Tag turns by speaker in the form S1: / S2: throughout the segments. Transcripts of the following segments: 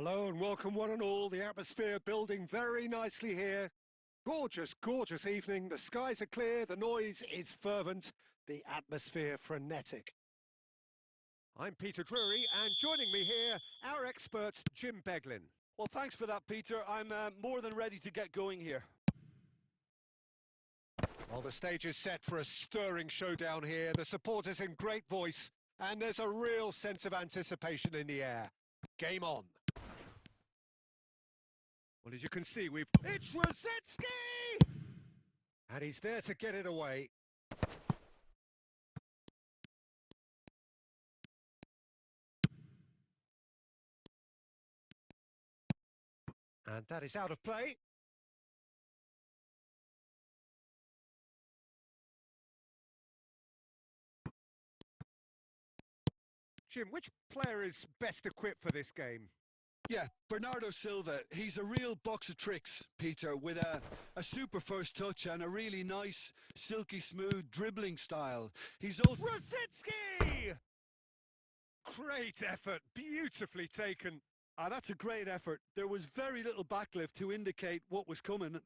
S1: Hello and welcome one and all. The atmosphere building very nicely here. Gorgeous, gorgeous evening. The skies are clear, the noise is fervent, the atmosphere frenetic. I'm Peter Drury, and joining me here, our expert Jim Beglin.
S2: Well, thanks for that, Peter. I'm more than ready to get going here.
S1: Well, the stage is set for a stirring showdown here. The supporters in great voice, and there's a real sense of anticipation in the air. Game on. Well, as you can see, it's Rosetsky! And he's there to get it away. And that is out of play. Jim, which player is best equipped for this game?
S2: Yeah, Bernardo Silva. He's a real box of tricks, Peter, with a super first touch and a really nice, silky smooth dribbling style. He's also...
S1: Rosetsky! Great effort, beautifully taken.
S2: That's a great effort. There was very little backlift to indicate what was coming.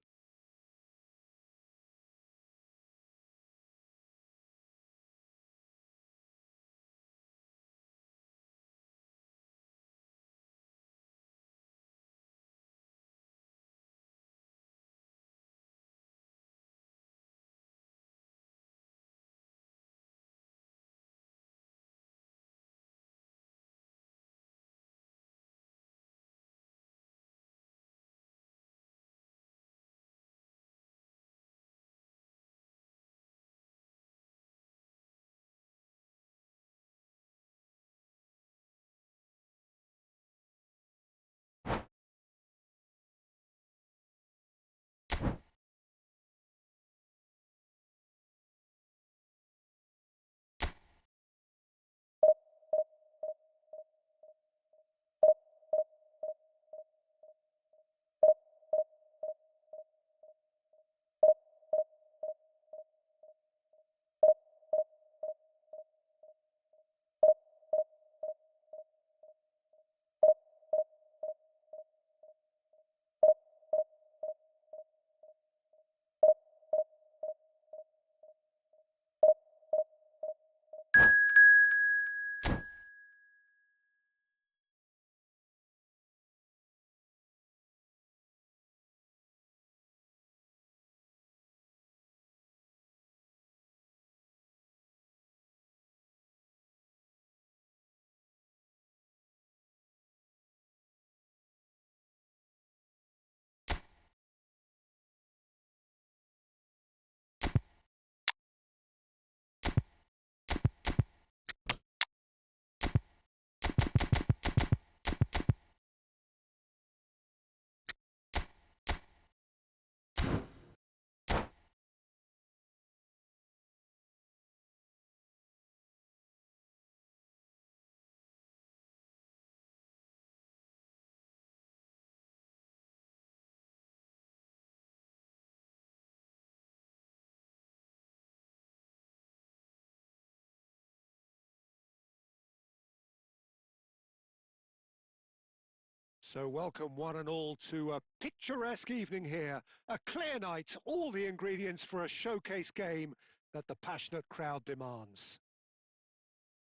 S1: So welcome one and all to a picturesque evening here. A clear night, all the ingredients for a showcase game that the passionate crowd demands.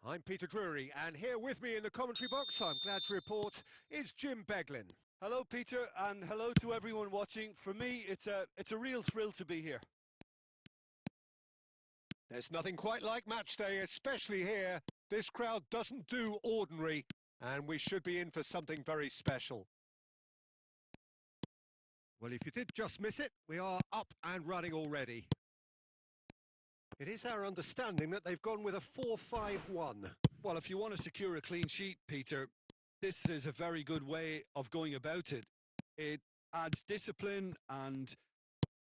S1: I'm Peter Drury, and here with me in the commentary box, I'm glad to report, is Jim Beglin.
S2: Hello, Peter, and hello to everyone watching. For me, it's a real thrill to be here.
S1: There's nothing quite like match day, especially here. This crowd doesn't do ordinary, and we should be in for something very special. Well, if you did just miss it, we are up and running already. It is our understanding that they've gone with a 4-5-1.
S2: Well, if you want to secure a clean sheet, Peter, this is a very good way of going about it. It adds discipline and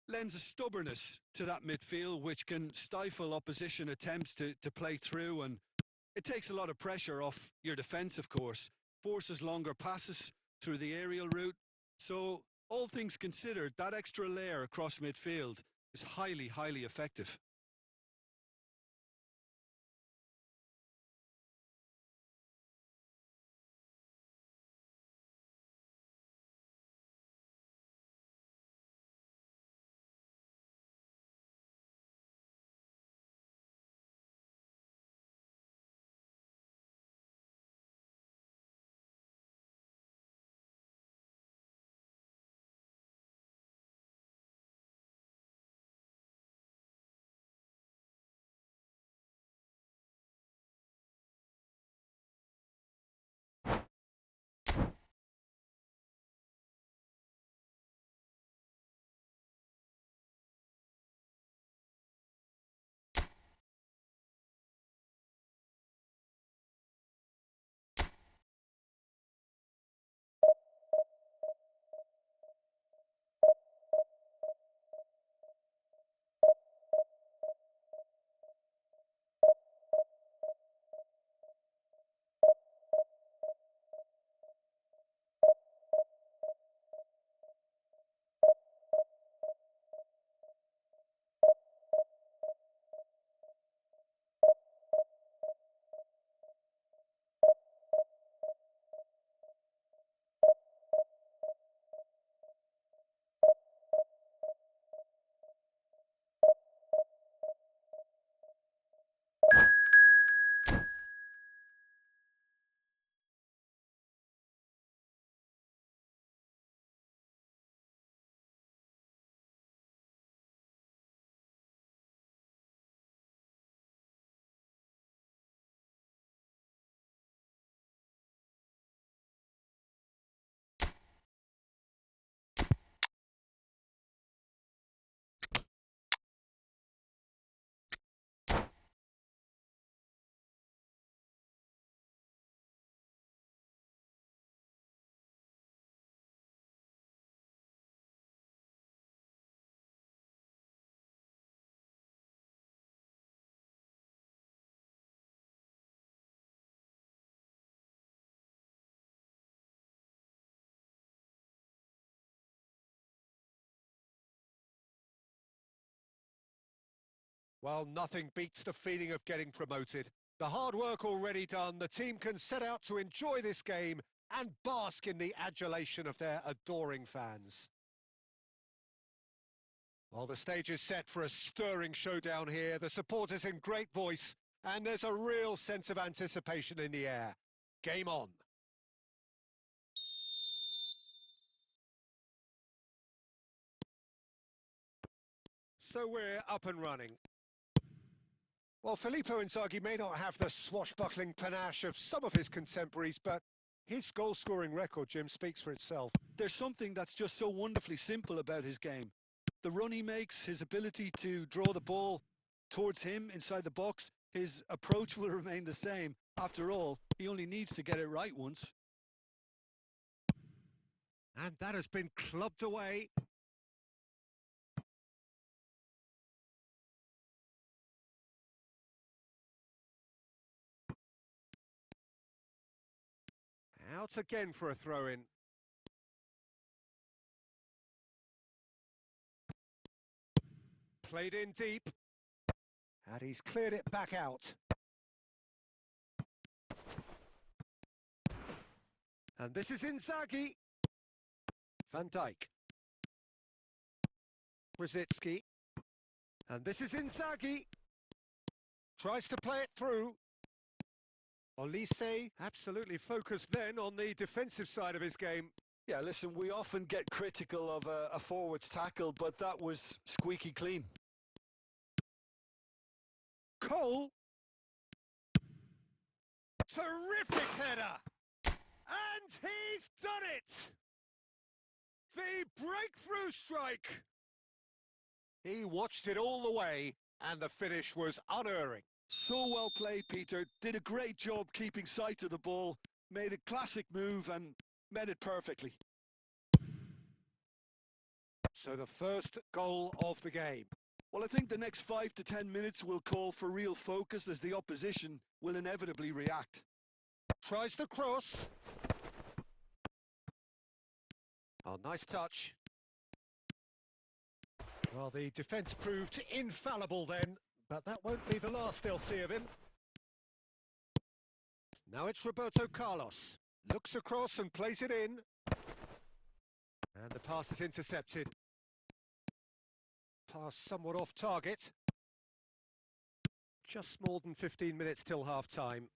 S2: lends a stubbornness to that midfield, which can stifle opposition attempts to play through, and it takes a lot of pressure off your defence, of course, forces longer passes through the aerial route. So, all things considered, that extra layer across midfield is highly, highly effective.
S1: Well, nothing beats the feeling of getting promoted. The hard work already done, the team can set out to enjoy this game and bask in the adulation of their adoring fans. Well, the stage is set for a stirring showdown here. The supporters in great voice, and there's a real sense of anticipation in the air. Game on. So we're up and running. Well, Filippo Inzaghi may not have the swashbuckling panache of some of his contemporaries, but his goal-scoring record, Jim, speaks for itself.
S2: There's something that's just so wonderfully simple about his game. The run he makes, his ability to draw the ball towards him inside the box, his approach will remain the same. After all, he only needs to get it right once.
S1: And that has been clubbed away. Out again for a throw-in. Played in deep. And he's cleared it back out. And this is Inzaghi. Van Dijk. Brzezinski. And this is Inzaghi. Tries to play it through. Olise absolutely focused then on the defensive side of his game.
S2: Yeah, listen, we often get critical of a forward's tackle, but that was squeaky clean.
S1: Cole. Terrific header. And he's done it. The breakthrough strike. He watched it all the way, and the finish was unerring.
S2: So well played, Peter. Did a great job keeping sight of the ball, made a classic move and met it perfectly.
S1: So the first goal of the game.
S2: Well, I think the next 5 to 10 minutes will call for real focus as the opposition will inevitably react.
S1: Tries the cross. Oh, nice touch. Well, the defence proved infallible then, but that won't be the last they'll see of him. Now it's Roberto Carlos. Looks across and plays it in. And the pass is intercepted. Pass somewhat off target. Just more than 15 minutes till half-time.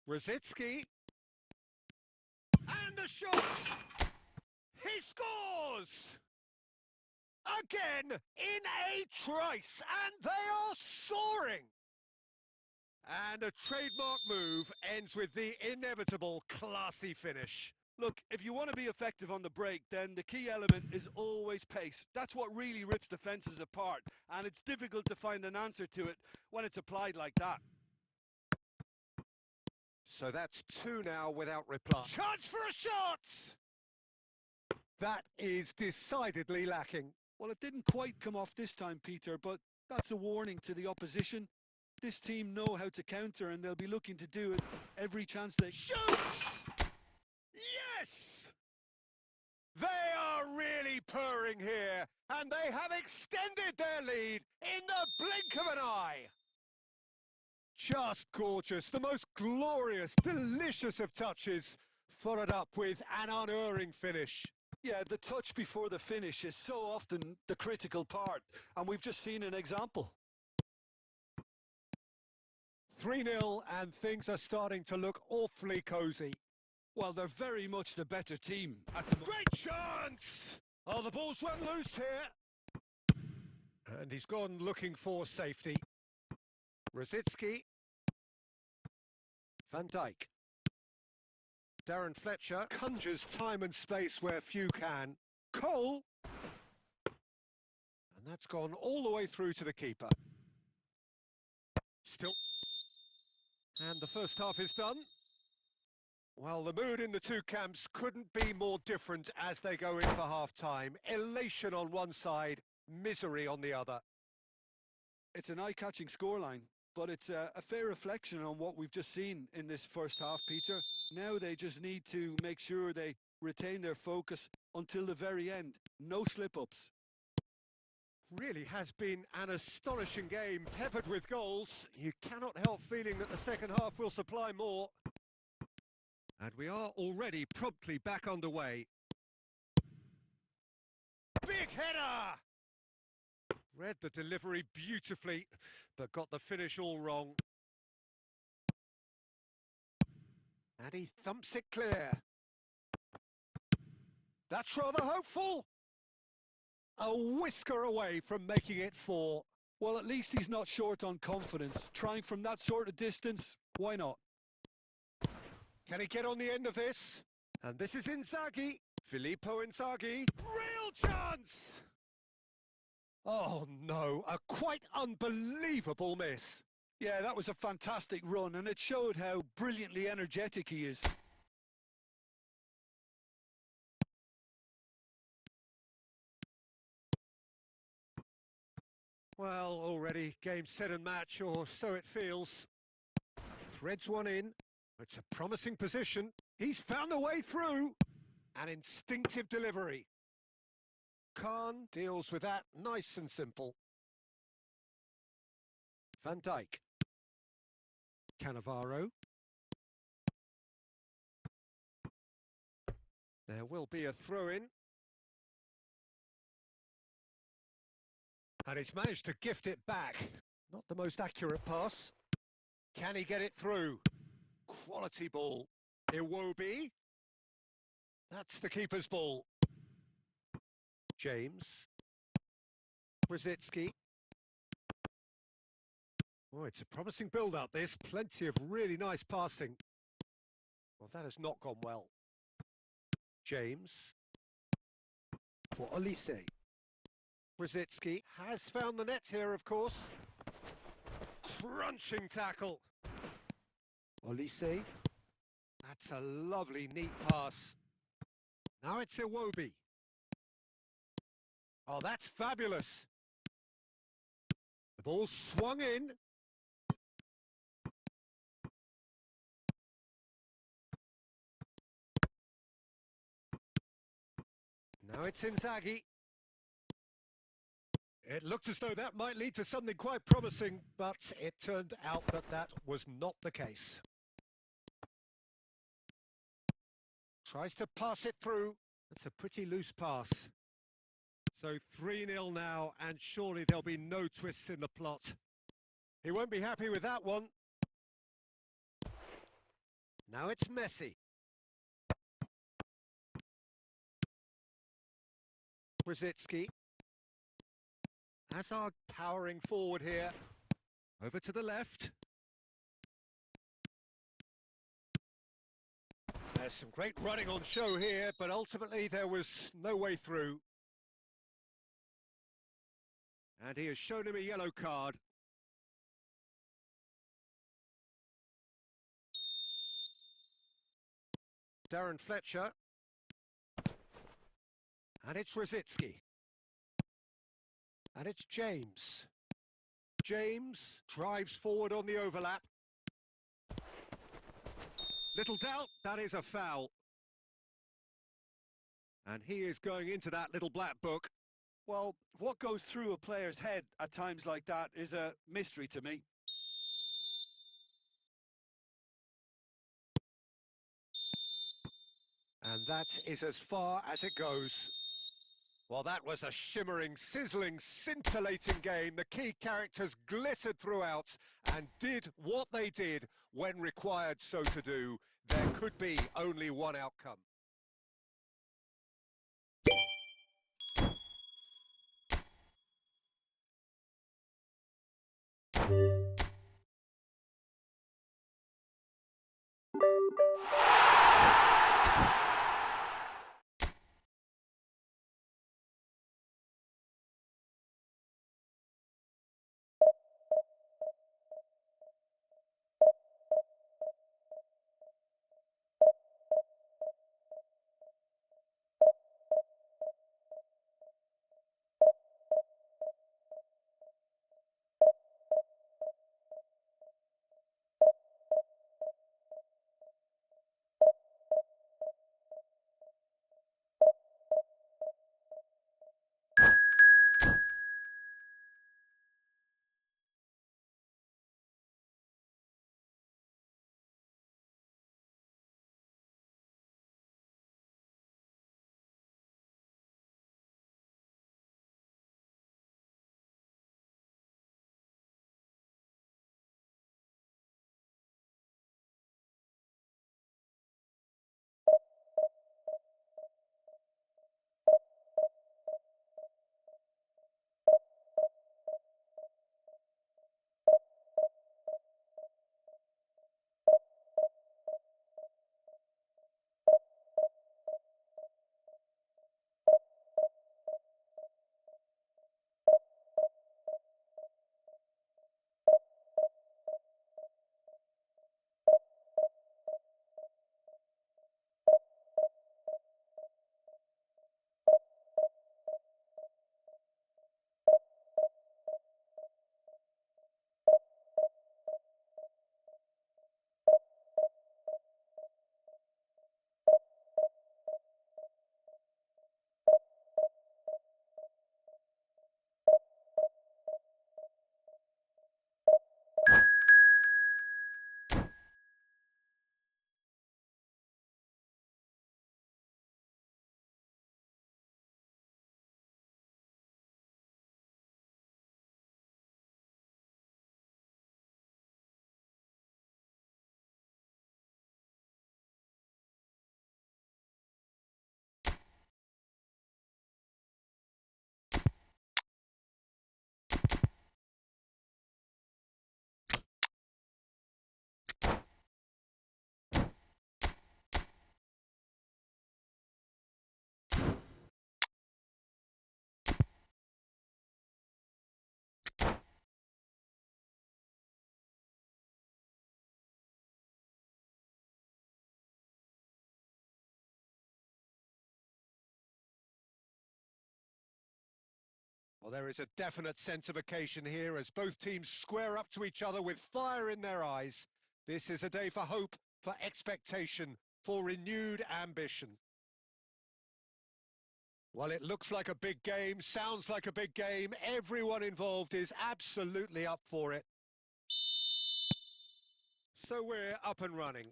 S1: Brzezinski. And the shot! He scores! Again, in a trice, and they are soaring! And a trademark move ends with the inevitable classy finish.
S2: Look, if you want to be effective on the break, then the key element is always pace. That's what really rips defences apart, and it's difficult to find an answer to it when it's applied like that.
S1: So that's two now without reply. Chance for a shot! That is decidedly lacking.
S2: Well, it didn't quite come off this time, Peter, but that's a warning to the opposition. This team know how to counter, and they'll be looking to do it every chance they...
S1: Shoot! Yes! They are really purring here, and they have extended their lead in the blink of an eye. Just gorgeous, the most glorious, delicious of touches, followed up with an unerring finish.
S2: Yeah, the touch before the finish is so often the critical part, and we've just seen an example.
S1: 3-0, and things are starting to look awfully cosy.
S2: Well, they're very much the better team at the moment.
S1: Great chance! Oh, the ball's run loose here. And he's gone looking for safety. Brzezinski. Van Dijk. Darren Fletcher conjures time and space where few can. Cole. And that's gone all the way through to the keeper. Still. And the first half is done. Well, the mood in the two camps couldn't be more different as they go in for half-time. Elation on one side, misery on the other.
S2: It's an eye-catching scoreline, but it's a fair reflection on what we've just seen in this first half, Peter. Now they just need to make sure they retain their focus until the very end. No slip-ups.
S1: Really has been an astonishing game, peppered with goals. You cannot help feeling that the second half will supply more. And we are already promptly back underway. Big header! Read the delivery beautifully, but got the finish all wrong. And he thumps it clear. That's rather hopeful. A whisker away from making it 4.
S2: Well, at least he's not short on confidence. Trying from that sort of distance, why not?
S1: Can he get on the end of this? And this is Inzaghi. Filippo Inzaghi. Real chance! Oh no, a quite unbelievable miss.
S2: Yeah, that was a fantastic run, and it showed how brilliantly energetic he is.
S1: Well, already game, set and match, or so it feels. Threads one in. It's a promising position. He's found a way through. An instinctive delivery. Khan deals with that nice and simple. Van Dijk. Cannavaro. There will be a throw-in. And he's managed to gift it back. Not the most accurate pass. Can he get it through? Quality ball. Iwobi. That's the keeper's ball. James. Brzezinski. Oh, it's a promising build-up, this. Plenty of really nice passing. Well, that has not gone well. James. For Olise. Brzezinski has found the net here, of course. Crunching tackle. Olise. That's a lovely, neat pass. Now it's Iwobi. Oh, that's fabulous. The ball swung in. Now it's Inzaghi. It looked as though that might lead to something quite promising, but it turned out that that was not the case. Tries to pass it through. That's a pretty loose pass. So 3-0 now, and surely there'll be no twists in the plot. He won't be happy with that one. Now it's Messi. Brzezinski. Hazard powering forward here. Over to the left. There's some great running on show here, but ultimately there was no way through. And he has shown him a yellow card. Darren Fletcher. And it's Brzezinski. And it's James. James drives forward on the overlap. Little doubt, that is a foul. And he is going into that little black book.
S2: Well, what goes through a player's head at times like that is a mystery to me.
S1: And that is as far as it goes. Well, that was a shimmering, sizzling, scintillating game. The key characters glittered throughout and did what they did when required so to do. There could be only one outcome. Well, there is a definite sense of occasion here as both teams square up to each other with fire in their eyes. This is a day for hope, for expectation, for renewed ambition. Well, it looks like a big game, sounds like a big game. Everyone involved is absolutely up for it. So we're up and running.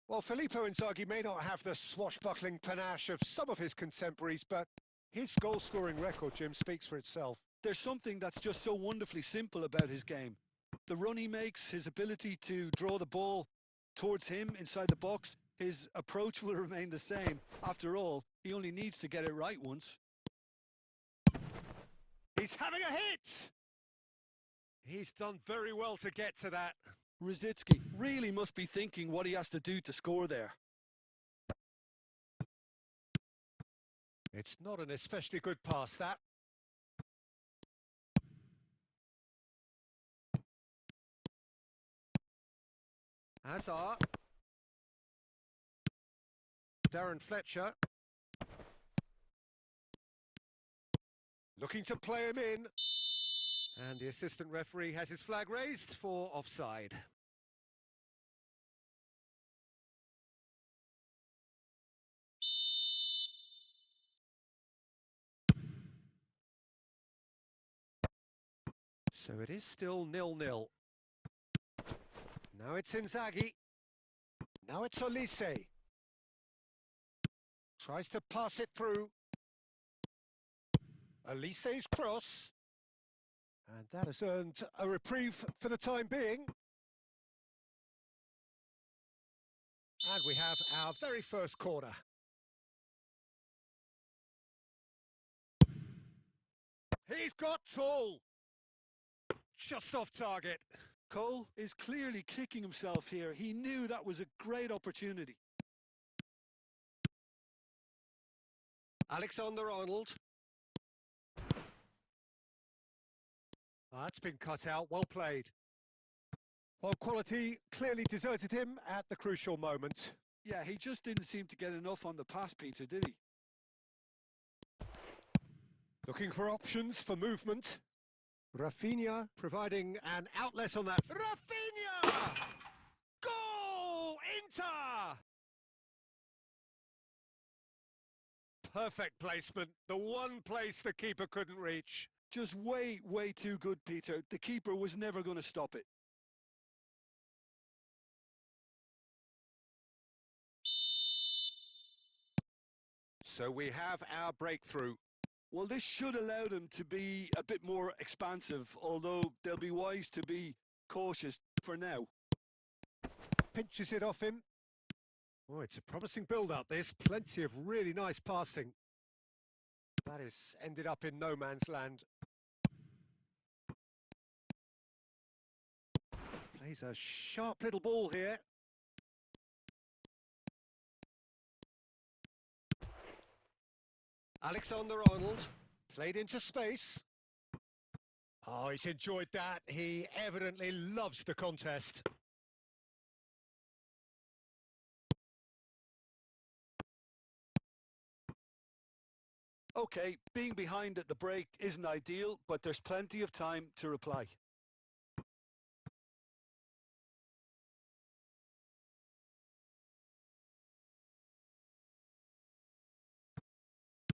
S1: Well, Filippo Inzaghi may not have the swashbuckling panache of some of his contemporaries, but his goal-scoring record, Jim, speaks for itself.
S2: There's something that's just so wonderfully simple about his game. The run he makes, his ability to draw the ball towards him inside the box, his approach will remain the same. After all, he only needs to get it right once.
S1: He's having a hit! He's done very well to get to that.
S2: Rosicky really must be thinking what he has to do to score there.
S1: It's not an especially good pass, that. Hazard. Darren Fletcher. Looking to play him in. And the assistant referee has his flag raised for offside. So it is still 0-0. Now it's Inzaghi. Now it's Olise. Tries to pass it through. Olise's cross. And that has earned a reprieve for the time being. And we have our very first corner. He's got tall. Just off target.
S2: Cole is clearly kicking himself here. He knew that was a great opportunity.
S1: Alexander-Arnold. That's been cut out, well played. Well, quality clearly deserted him at the crucial moment.
S2: Yeah, he just didn't seem to get enough on the pass, Peter, did he?
S1: Looking for options for movement. Rafinha providing an outlet on that. Rafinha! Goal! Inter! Perfect placement. The one place the keeper couldn't reach.
S2: Just way too good, Peter. The keeper was never going to stop it.
S1: So we have our breakthrough.
S2: Well, this should allow them to be a bit more expansive, although they'll be wise to be cautious for now.
S1: Pinches it off him. Oh, it's a promising build-up, this. Plenty of really nice passing. That has ended up in no man's land. Plays a sharp little ball here. Alexander-Arnold played into space. Oh, he's enjoyed that. He evidently loves the contest.
S2: Okay, being behind at the break isn't ideal, but there's plenty of time to reply.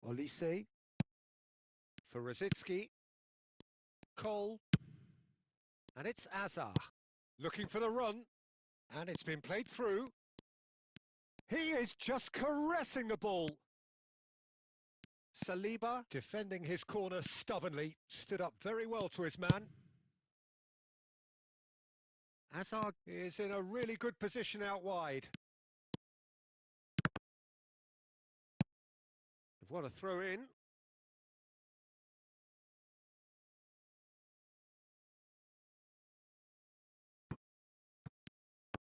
S1: Olise for Rosicky. Cole. And it's Azar. Looking for the run. And it's been played through. He is just caressing the ball. Saliba, defending his corner stubbornly, stood up very well to his man. Azar is in a really good position out wide. What a throw in.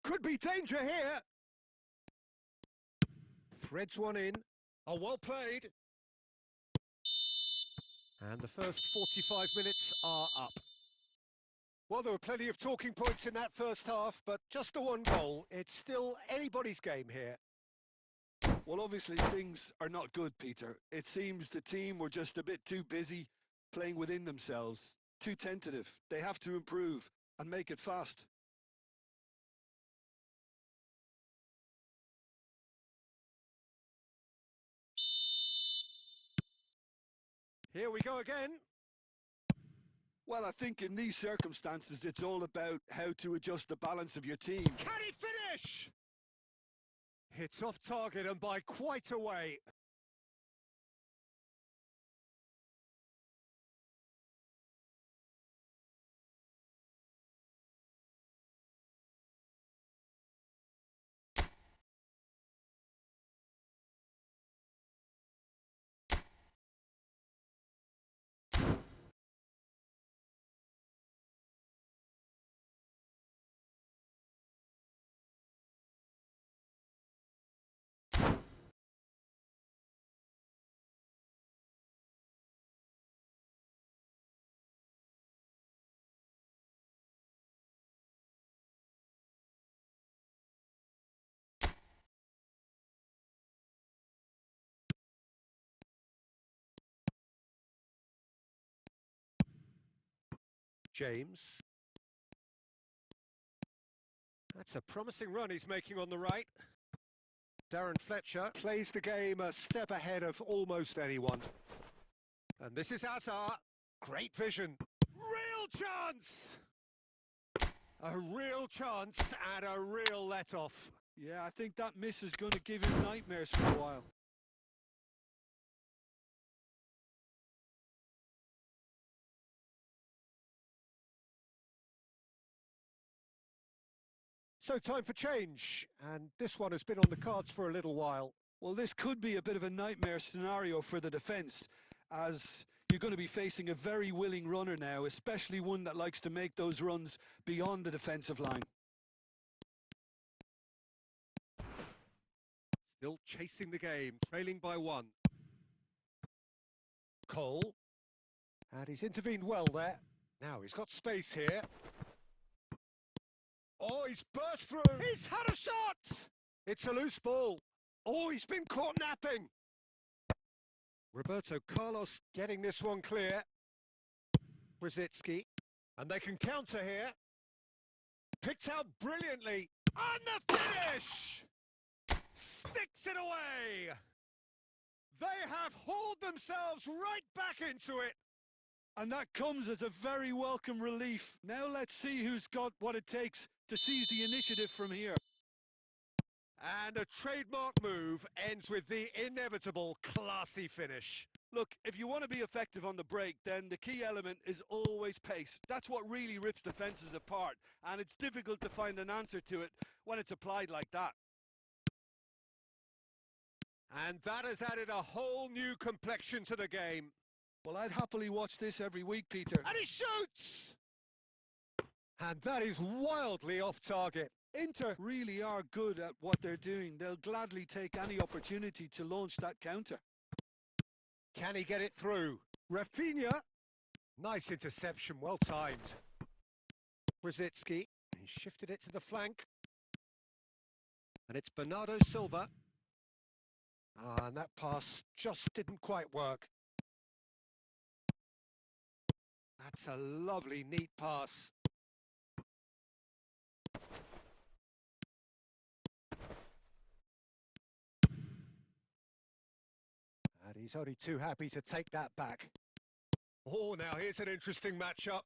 S1: Could be danger here. Threads one in. Oh, well played. And the first 45 minutes are up. Well, there were plenty of talking points in that first half, but just the one goal. It's still anybody's game here.
S2: Well, obviously things are not good, Peter. It seems the team were just a bit too busy playing within themselves, too tentative. They have to improve and make it fast.
S1: Here we go again.
S2: Well, I think in these circumstances, it's all about how to adjust the balance of your team.
S1: Can he finish? It's off target and by quite a way. James. That's a promising run he's making on the right. Darren Fletcher plays the game a step ahead of almost anyone. And this is Hazard. Great vision. Real chance! A real chance and a real let-off.
S2: Yeah, I think that miss is going to give him nightmares for a while.
S1: So time for change, and this one has been on the cards for a little while.
S2: Well, this could be a bit of a nightmare scenario for the defence, as you're going to be facing a very willing runner now, especially one that likes to make those runs beyond the defensive line.
S1: Still chasing the game, trailing by one. Cole. And he's intervened well there. Now he's got space here. Oh, he's burst through. He's had a shot. It's a loose ball. Oh, he's been caught napping. Roberto Carlos getting this one clear. Brzezinski. And they can counter here. Picked out brilliantly. And the finish! Sticks it away! They have hauled themselves right back into it.
S2: And that comes as a very welcome relief. Now let's see who's got what it takes to seize the initiative from here.
S1: And a trademark move ends with the inevitable classy finish.
S2: Look, if you want to be effective on the break, then the key element is always pace. That's what really rips defences apart, and it's difficult to find an answer to it when it's applied like that.
S1: And that has added a whole new complexion to the game.
S2: Well, I'd happily watch this every week, Peter.
S1: And he shoots! And that is wildly off target.
S2: Inter really are good at what they're doing. They'll gladly take any opportunity to launch that counter.
S1: Can he get it through? Rafinha. Nice interception, well timed. Brzezinski. He shifted it to the flank. And it's Bernardo Silva. And that pass just didn't quite work. That's a lovely, neat pass. And he's only too happy to take that back. Oh, now here's an interesting matchup.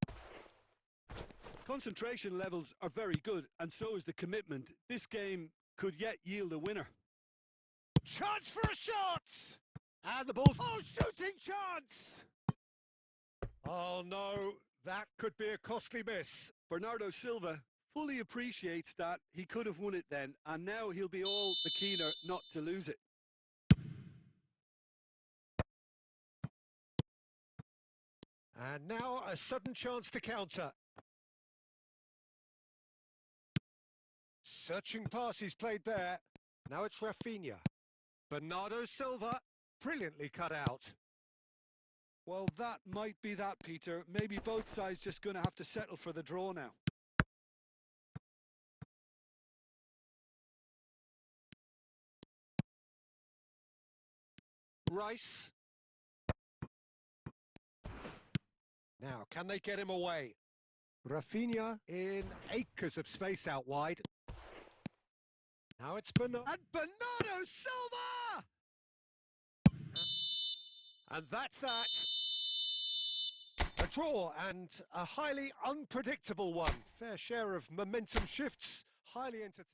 S2: Concentration levels are very good, and so is the commitment. This game could yet yield a winner.
S1: Chance for a shot! And the ball's... Oh, shooting chance! Oh, no, that could be a costly miss.
S2: Bernardo Silva fully appreciates that he could have won it then, and now he'll be all the keener not to lose it.
S1: And now a sudden chance to counter. Searching pass he's played there. Now it's Rafinha. Bernardo Silva, brilliantly cut out.
S2: Well, that might be that, Peter. Maybe both sides just going to have to settle for the draw now.
S1: Rice. Now, can they get him away? Rafinha in acres of space out wide. Now it's Bernardo. And Bernardo Silva! And that's that. A draw and a highly unpredictable one. Fair share of momentum shifts. Highly entertaining.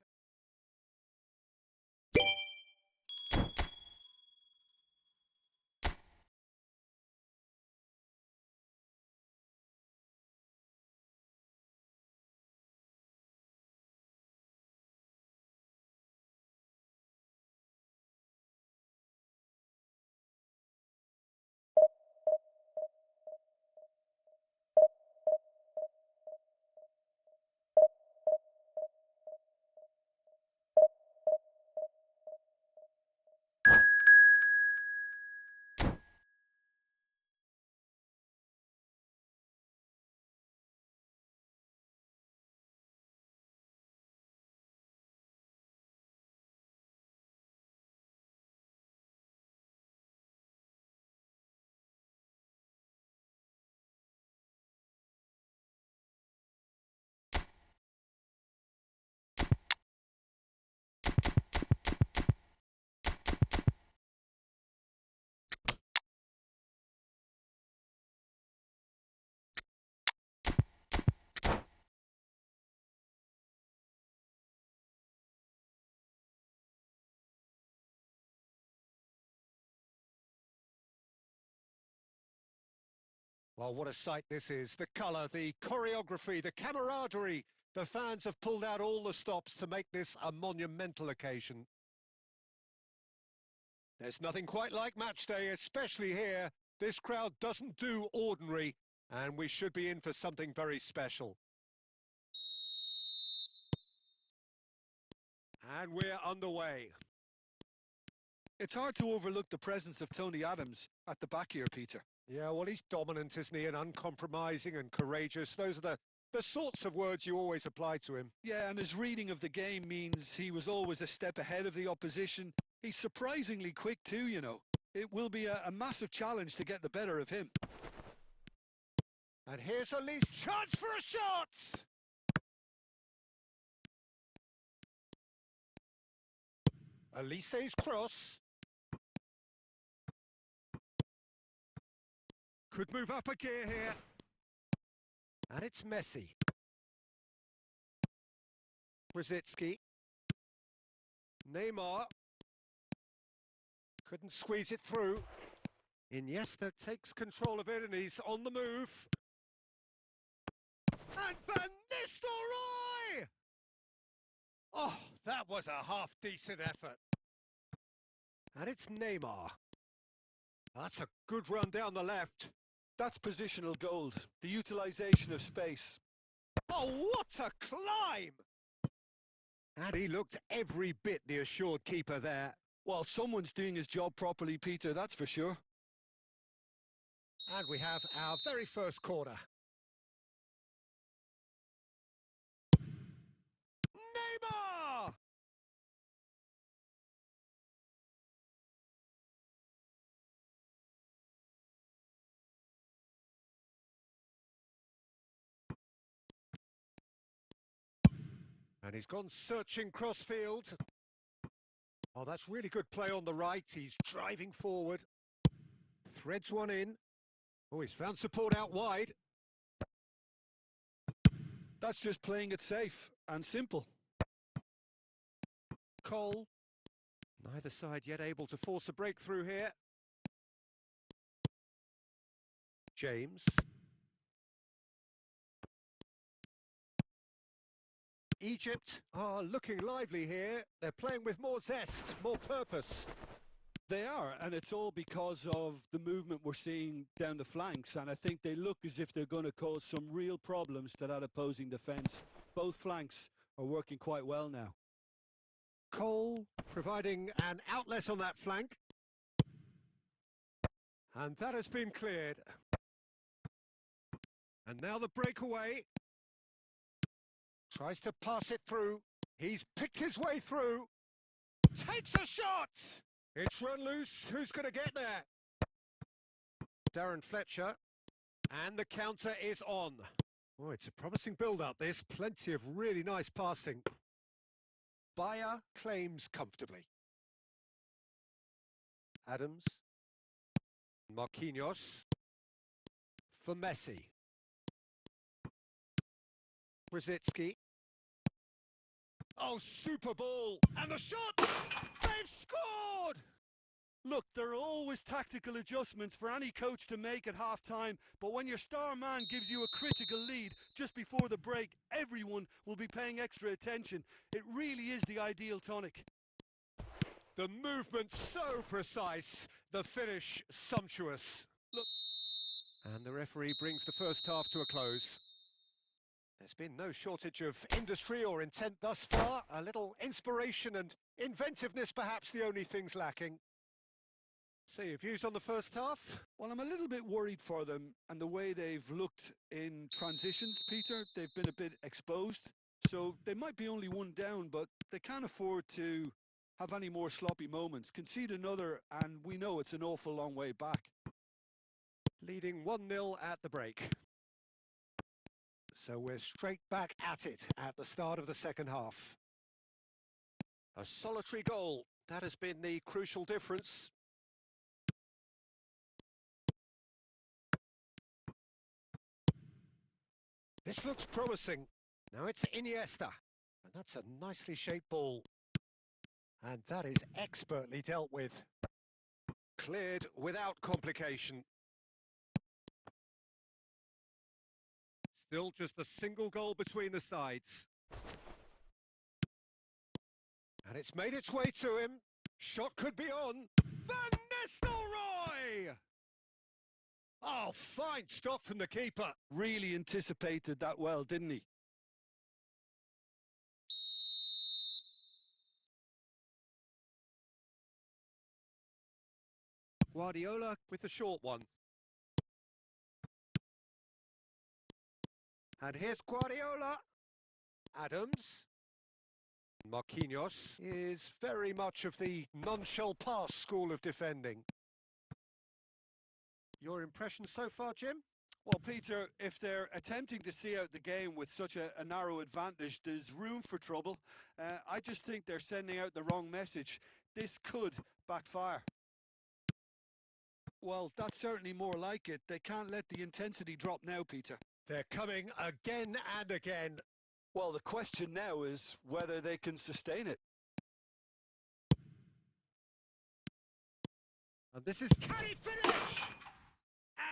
S1: Well, what a sight this is. The colour, the choreography, the camaraderie. The fans have pulled out all the stops to make this a monumental occasion. There's nothing quite like match day, especially here. This crowd doesn't do ordinary, and we should be in for something very special. And we're underway.
S2: It's hard to overlook the presence of Tony Adams at the back here, Peter.
S1: Yeah, well, he's dominant, isn't he? And uncompromising and courageous. Those are the sorts of words you always apply to him.
S2: Yeah, and his reading of the game means he was always a step ahead of the opposition. He's surprisingly quick too, you know. It will be a massive challenge to get the better of him.
S1: And here's Elise's chance for a shot! Elise's cross. Could move up a gear here. And it's Messi. Brzezinski. Neymar. Couldn't squeeze it through. Iniesta takes control of it and he's on the move. And Van Nistelrooy! Oh, that was a half-decent effort. And it's Neymar. That's a good run down the left.
S2: That's positional gold, the utilisation of space.
S1: Oh, what a climb! And he looked every bit the assured keeper there.
S2: Well, someone's doing his job properly, Peter, that's for sure.
S1: And we have our very first corner. Neymar! And he's gone searching crossfield. Oh, that's really good play on the right. He's driving forward. Threads one in. Oh, he's found support out wide.
S2: That's just playing it safe and simple.
S1: Cole. Neither side yet able to force a breakthrough here. James. Egypt are looking lively here. They're playing with more zest, more purpose.
S2: They are, and it's all because of the movement we're seeing down the flanks, and I think they look as if they're going to cause some real problems to that opposing defence. Both flanks are working quite well now.
S1: Cole providing an outlet on that flank. And that has been cleared. And now the breakaway. Tries to pass it through. He's picked his way through. Takes a shot! It's run loose. Who's going to get there? Darren Fletcher. And the counter is on. Oh, it's a promising build-up, this. Plenty of really nice passing. Bayer claims comfortably. Adams. Marquinhos. For Messi. Brzezinski. Oh, super ball! And the shot! They've scored!
S2: Look, there are always tactical adjustments for any coach to make at half-time, but when your star man gives you a critical lead just before the break, everyone will be paying extra attention. It really is the ideal tonic.
S1: The movement so precise, the finish sumptuous. Look. And the referee brings the first half to a close. There's been no shortage of industry or intent thus far. A little inspiration and inventiveness, perhaps the only things lacking. So your views on the first half?
S2: Well, I'm a little bit worried for them and the way they've looked in transitions, Peter. They've been a bit exposed, so they might be only one down, but they can't afford to have any more sloppy moments. Concede another, and we know it's an awful long way back.
S1: Leading 1-0 at the break. So we're straight back at it at the start of the second half. A solitary goal. That has been the crucial difference. This looks promising. Now it's Iniesta. And that's a nicely shaped ball. And that is expertly dealt with. Cleared without complication. Still just a single goal between the sides. And it's made its way to him. Shot could be on. Van Nistelrooy! Oh, fine stop from the keeper.
S2: Really anticipated that well, didn't he?
S1: Guardiola with the short one. And here's Guardiola. Adams. Marquinhos is very much of the none-shall-pass school of defending. Your impression so far, Jim?
S2: Well, Peter, if they're attempting to see out the game with such a narrow advantage, there's room for trouble. I just think they're sending out the wrong message. This could backfire. Well, that's certainly more like it. They can't let the intensity drop now, Peter.
S1: They're coming again and again.
S2: Well, the question now is whether they can sustain it.
S1: And this is... Can he finish?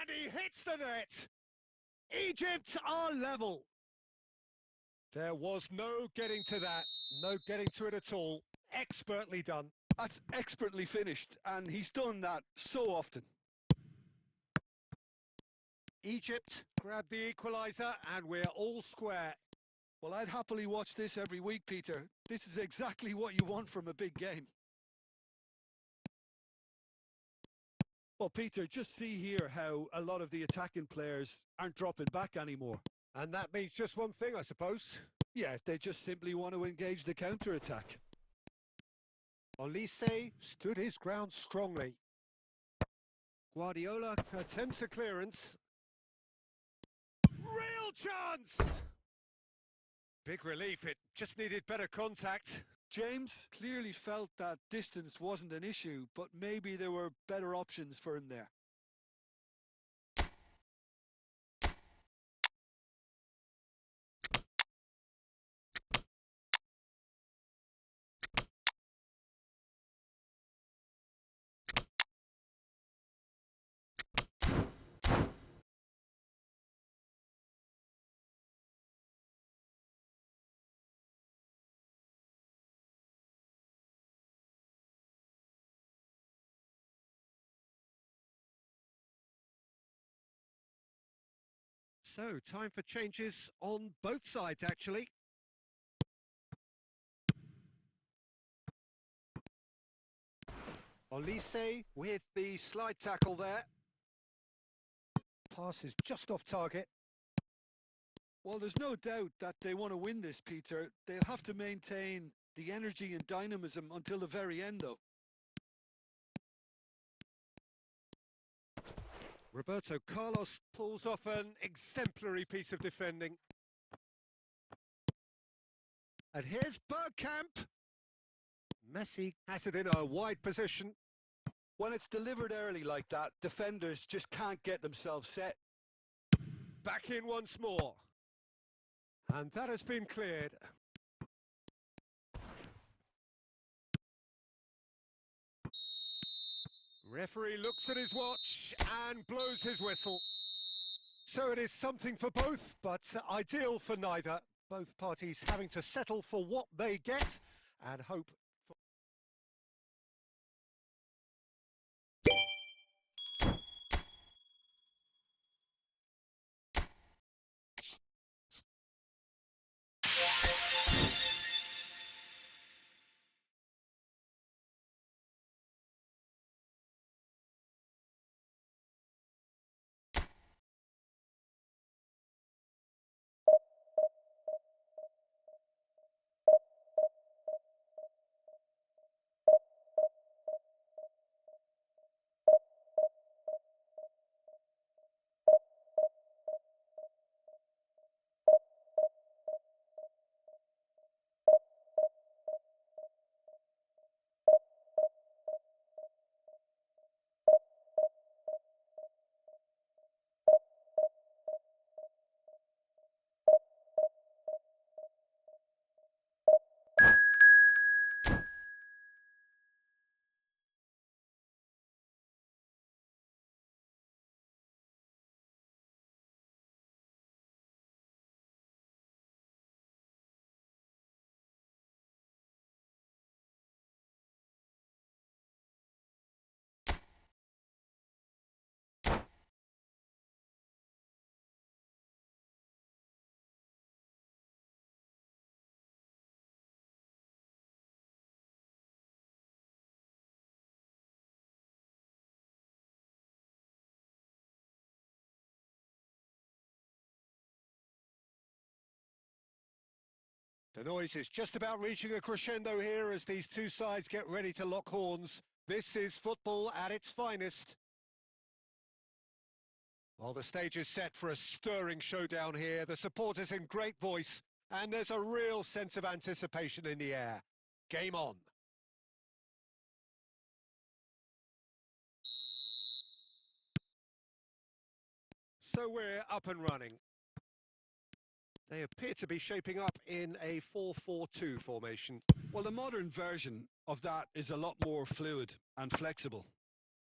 S1: And he hits the net. Egypt are level. There was no getting to that. No getting to it at all. Expertly done.
S2: That's expertly finished, and he's done that so often.
S1: Egypt grab the equaliser, and we're all square.
S2: Well, I'd happily watch this every week, Peter. This is exactly what you want from a big game. Well, Peter, just see here how a lot of the attacking players aren't dropping back anymore.
S1: And that means just one thing, I suppose.
S2: Yeah, they just simply want to engage the counter-attack.
S1: Olise stood his ground strongly. Guardiola attempts a clearance. Real chance! Big relief, it just needed better contact.
S2: James clearly felt that distance wasn't an issue, but maybe there were better options for him there.
S1: So, time for changes on both sides, actually. Olise with the slide tackle there. Pass is just off target.
S2: Well, there's no doubt that they want to win this, Peter. They'll have to maintain the energy and dynamism until the very end, though.
S1: Roberto Carlos pulls off an exemplary piece of defending. And here's Bergkamp. Messi has it in a wide position.
S2: When it's delivered early like that, defenders just can't get themselves set.
S1: Back in once more. And that has been cleared. Referee looks at his watch and blows his whistle. So it is something for both, but ideal for neither. Both parties having to settle for what they get and hope for... The noise is just about reaching a crescendo here as these two sides get ready to lock horns. This is football at its finest. Well, the stage is set for a stirring showdown here. The supporters in great voice, and there's a real sense of anticipation in the air. Game on. So we're up and running. They appear to be shaping up in a 4-4-2 formation.
S2: Well, the modern version of that is a lot more fluid and flexible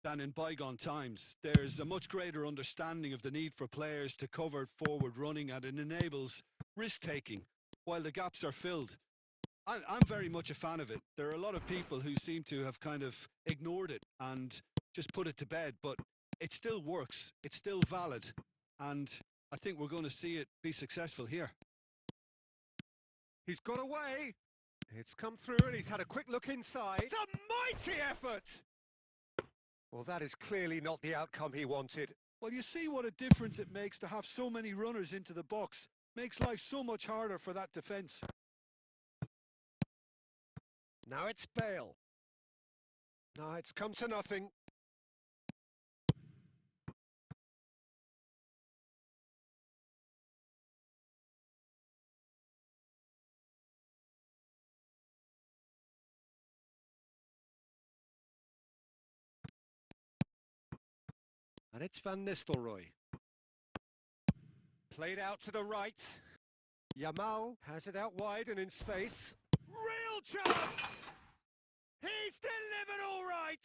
S2: than in bygone times. There's a much greater understanding of the need for players to cover forward running, and it enables risk-taking while the gaps are filled. I'm very much a fan of it. There are a lot of people who seem to have kind of ignored it and just put it to bed, but it still works. It's still valid, and I think we're going to see it be successful here.
S1: He's got away. It's come through and he's had a quick look inside. It's a mighty effort! Well, that is clearly not the outcome he wanted.
S2: Well, you see what a difference it makes to have so many runners into the box. Makes life so much harder for that defence.
S1: Now it's Bale. No, it's come to nothing. And it's Van Nistelrooy. Played out to the right. Yamal has it out wide and in space. Real chance! He's delivered all right!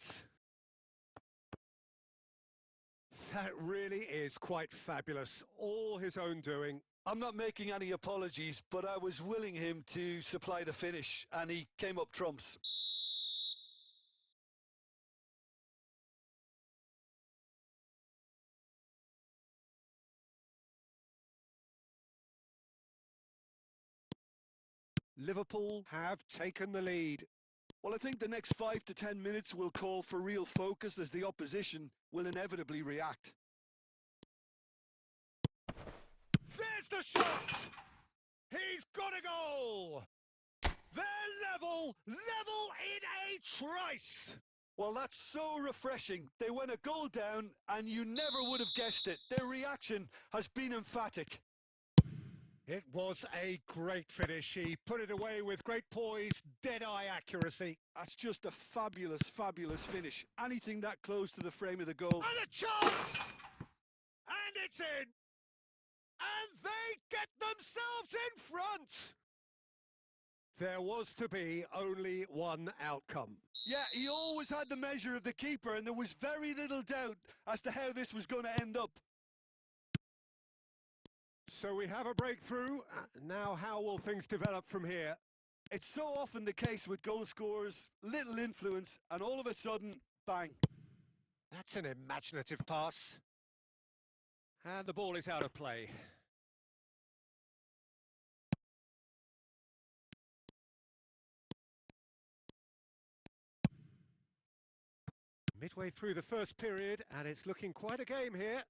S1: That really is quite fabulous. All his own doing.
S2: I'm not making any apologies, but I was willing him to supply the finish, and he came up trumps.
S1: Liverpool have taken the lead.
S2: Well, I think the next 5 to 10 minutes will call for real focus as the opposition will inevitably react.
S1: There's the shot! He's got a goal! They're level in a trice!
S2: Well, that's so refreshing. They went a goal down, and you never would have guessed it. Their reaction has been emphatic.
S1: It was a great finish. He put it away with great poise, dead-eye accuracy.
S2: That's just a fabulous, fabulous finish. Anything that close to the frame of the goal.
S1: And a chance! And it's in! And they get themselves in front! There was to be only one outcome.
S2: Yeah, he always had the measure of the keeper, and there was very little doubt as to how this was going to end up.
S1: So we have a breakthrough. Now how will things develop from here?
S2: It's so often the case with goal scorers, little influence, and all of a sudden, bang.
S1: That's an imaginative pass. And the ball is out of play. Midway through the first period, and it's looking quite a game here.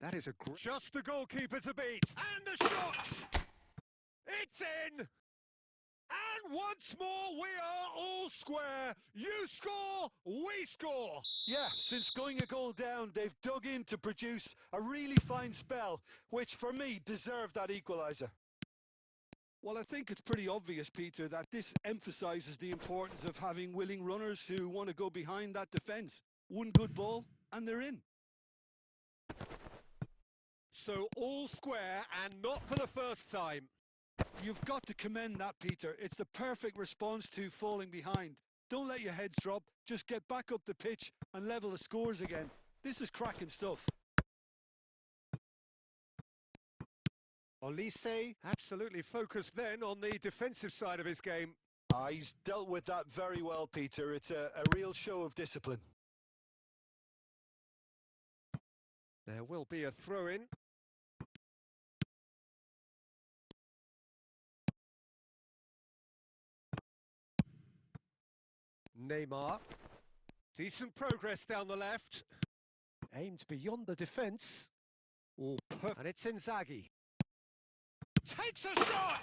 S1: That is a great... Just the goalkeeper to beat. And the shot! It's in! And once more, we are all square. You score, we score.
S2: Yeah, since going a goal down, they've dug in to produce a really fine spell, which for me deserved that equaliser. Well, I think it's pretty obvious, Peter, that this emphasises the importance of having willing runners who want to go behind that defence. One good ball, and they're in.
S1: So all square, and not for the first time.
S2: You've got to commend that, Peter. It's the perfect response to falling behind. Don't let your heads drop. Just get back up the pitch and level the scores again. This is cracking stuff.
S1: Olise absolutely focused then on the defensive side of his game.
S2: He's dealt with that very well, Peter. It's a real show of discipline.
S1: There will be a throw-in. Neymar. Decent progress down the left. Aimed beyond the defence. Oh, and it's Inzaghi. Takes a shot!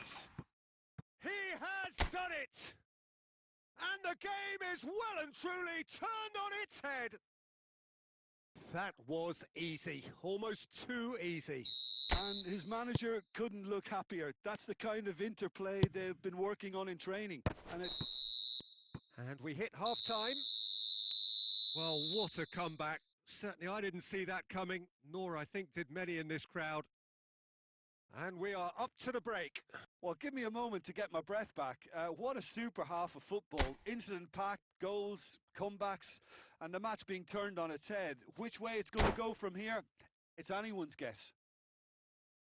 S1: He has done it! And the game is well and truly turned on its head. That was easy, almost too easy.
S2: And his manager couldn't look happier. That's the kind of interplay they've been working on in training.
S1: And we hit half-time. Well, what a comeback. Certainly I didn't see that coming, nor I think did many in this crowd. And we are up to the break.
S2: Well, give me a moment to get my breath back. What a super half of football. Incident-packed, goals, comebacks, and the match being turned on its head. Which way it's going to go from here, it's anyone's guess.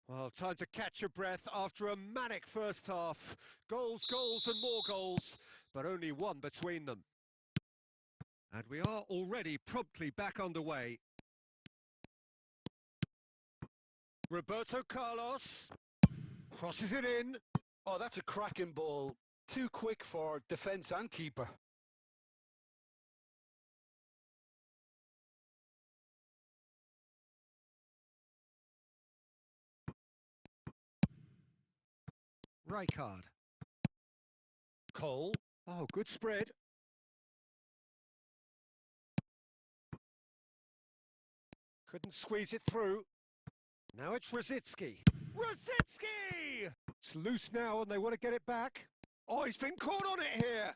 S1: Well, time to catch your breath after a manic first half. Goals, goals and more goals, but only one between them. And we are already promptly back underway. Roberto Carlos crosses it in.
S2: Oh, that's a cracking ball. Too quick for defence and keeper.
S1: Rijkaard. Cole. Oh, good spread. Couldn't squeeze it through. Now it's Rosicki. Rosicki! It's loose now and they want to get it back. Oh, he's been caught on it here.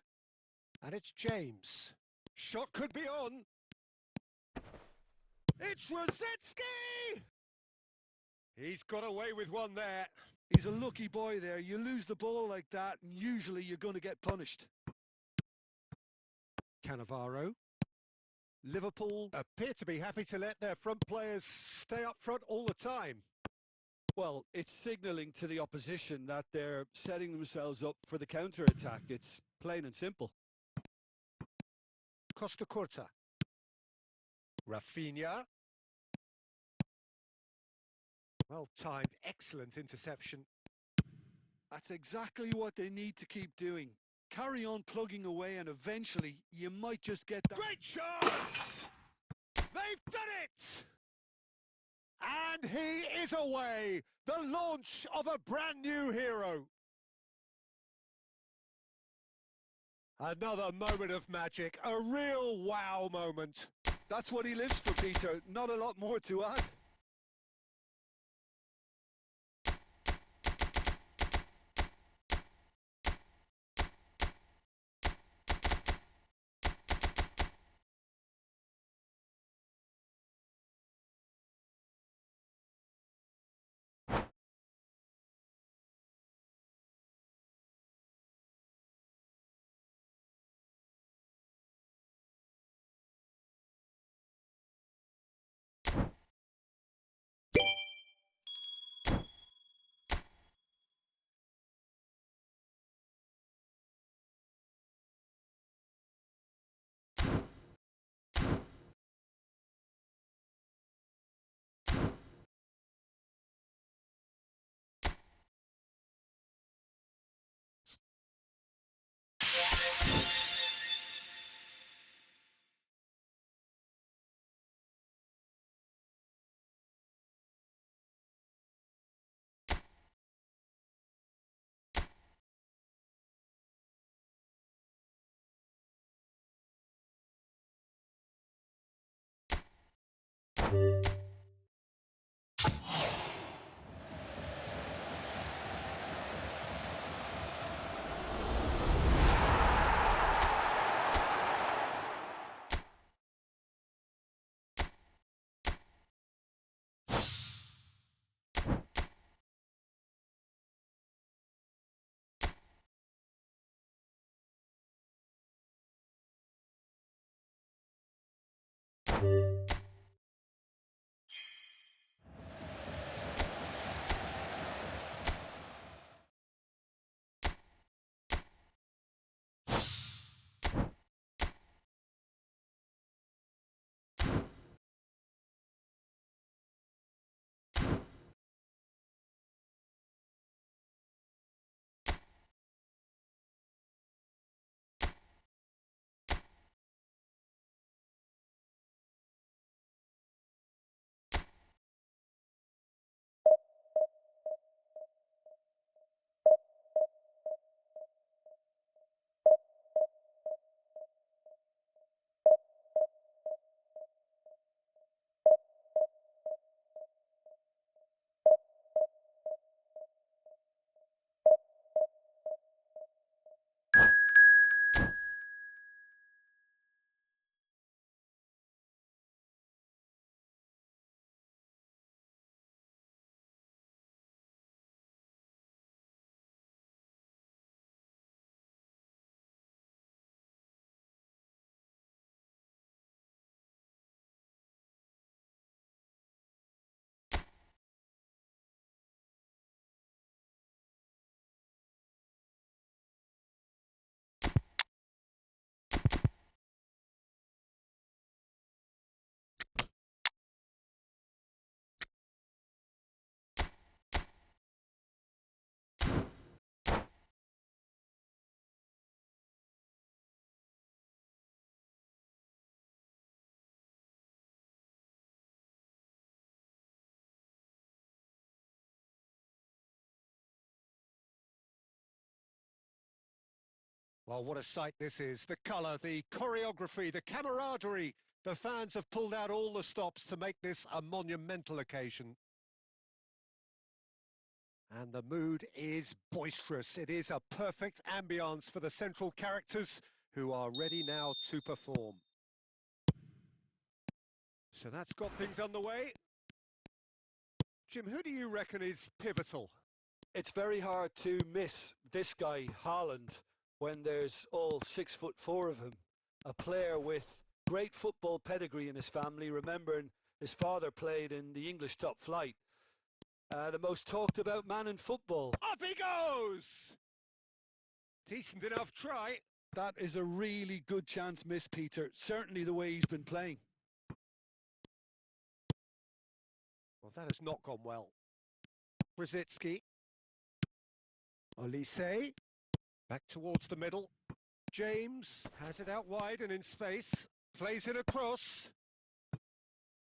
S1: And it's James. Shot could be on. It's Rosicki! He's got away with one there.
S2: He's a lucky boy there. You lose the ball like that and usually you're going to get punished.
S1: Cannavaro. Liverpool appear to be happy to let their front players stay up front all the time.
S2: Well, it's signalling to the opposition that they're setting themselves up for the counter-attack. It's plain and simple.
S1: Costa Curta. Rafinha. Well timed, excellent interception.
S2: That's exactly what they need to keep doing. Carry on plugging away and eventually you might just get that.
S1: Great chance! They've done it! And he is away! The launch of a brand new hero. Another moment of magic, a real wow moment.
S2: That's what he lives for, Peter. Not a lot more to add.
S1: Well, what a sight this is. The colour, the choreography, the camaraderie. The fans have pulled out all the stops to make this a monumental occasion. And the mood is boisterous. It is a perfect ambience for the central characters who are ready now to perform. So that's got things underway. Jim, who do you reckon is pivotal?
S2: It's very hard to miss this guy, Haaland, when there's all 6'4" of him. A player with great football pedigree in his family, remembering his father played in the English top flight. The most talked about man in football.
S1: Up he goes! Decent enough try.
S2: That is a really good chance missed, Peter. Certainly the way he's been playing.
S1: Well, that has not gone well. Brzezinski. Olise. Back towards the middle. James has it out wide and in space. Plays it across.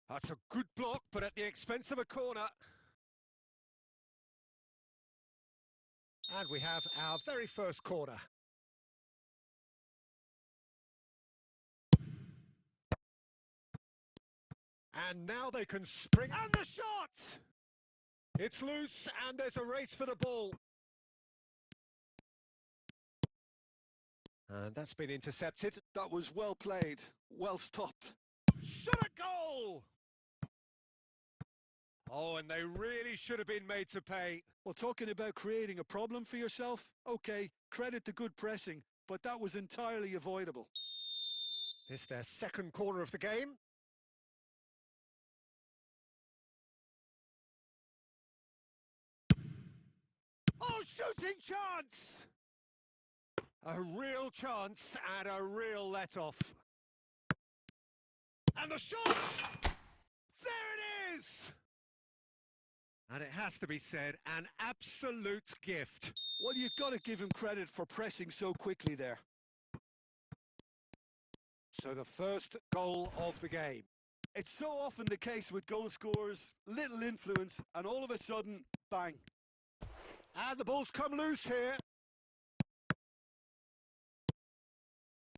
S1: That's a good block, but at the expense of a corner. And we have our very first corner. And now they can spring. And the shot! It's loose, and there's a race for the ball. And that's been intercepted.
S2: That was well played, well stopped.
S1: Shot a goal! Oh, and they really should have been made to pay.
S2: Well, talking about creating a problem for yourself, okay, credit to good pressing, but that was entirely avoidable.
S1: This their second corner of the game. Oh, shooting chance! A real chance and a real let-off. And the shot! There it is! And it has to be said, an absolute gift.
S2: Well, you've got to give him credit for pressing so quickly there.
S1: So the first goal of the game.
S2: It's so often the case with goal scorers, little influence, and all of a sudden, bang.
S1: And the ball's come loose here.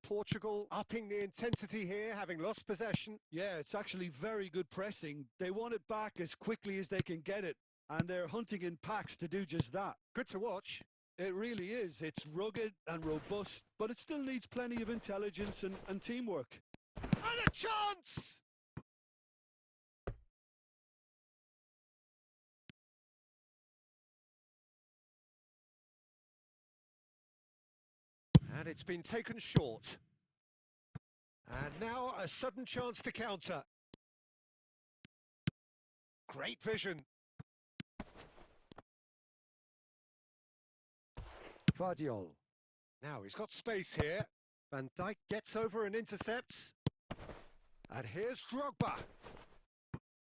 S1: Portugal upping the intensity here, having lost possession.
S2: Yeah, it's actually very good pressing. They want it back as quickly as they can get it, and they're hunting in packs to do just that.
S1: Good to watch.
S2: It really is. It's rugged and robust, but it still needs plenty of intelligence and teamwork.
S1: And a chance! And it's been taken short. And now a sudden chance to counter. Great vision. Vardiol. Now he's got space here. Van Dijk gets over and intercepts. And here's Drogba.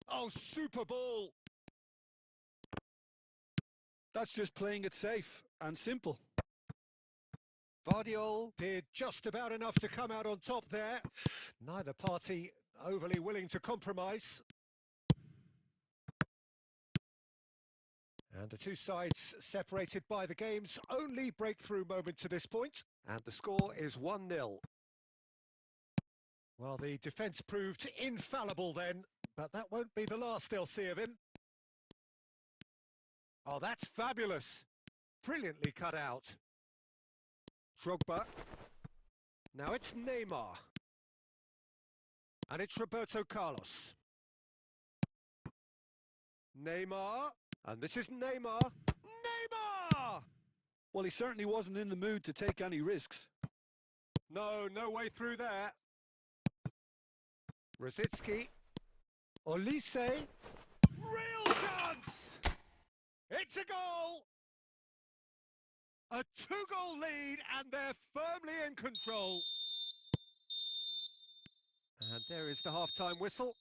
S1: Oh, super ball.
S2: That's just playing it safe and simple.
S1: Vardiol did just about enough to come out on top there. Neither party overly willing to compromise. And the two sides separated by the game's only breakthrough moment to this point. And the score is 1-0. Well, the defence proved infallible then, but that won't be the last they'll see of him. Oh, that's fabulous. Brilliantly cut out. Drogba. Now it's Neymar. And it's Roberto Carlos. Neymar. And this is Neymar. Neymar!
S2: Well, he certainly wasn't in the mood to take any risks.
S1: No way through there. Rosicki. Olise. Real chance! It's a goal! A two-goal lead, and they're firmly in control. And there is the half-time whistle.